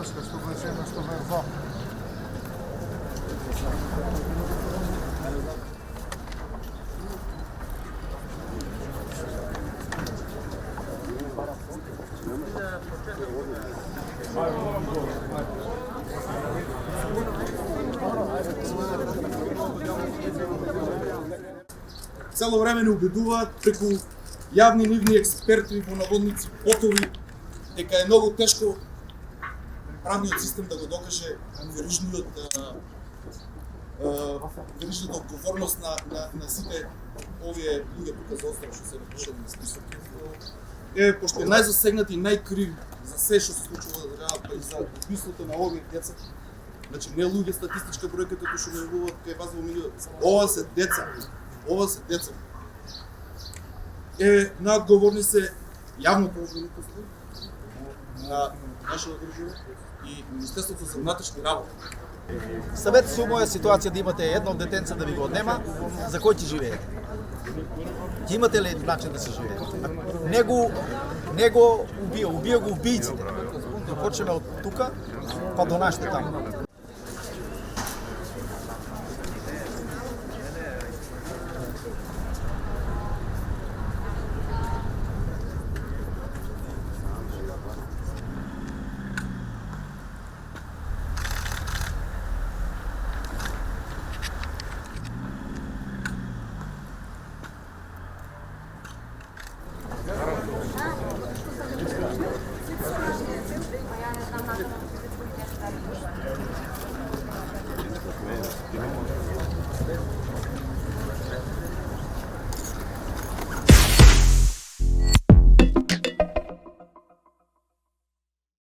Дрска, 121, 122. Цело време не убедуваат преку јавни нивни експерти во наводници потови дека е многу тешко правниот систем да го докаже верижната одговорност на сите овие луѓе тука за остров што се напишани на список. Пошто е најзасегнати и најкрив за се што се случува па и за убиството на овие деца. Значи не луѓе статистичка бројка како што најавуваат кај вас во медиумот. Ова се деца. Наодговорни се јавното обвинителство на нашата држава и Министерството за внатрешни работи. Ставете се у моја ситуација да имате едно детенце да ви го однема, за кој ќе живеете? Ќе имате ли начин да се живеете? Не го убија го убијците. Да почнеме од тука, па до нашите таму.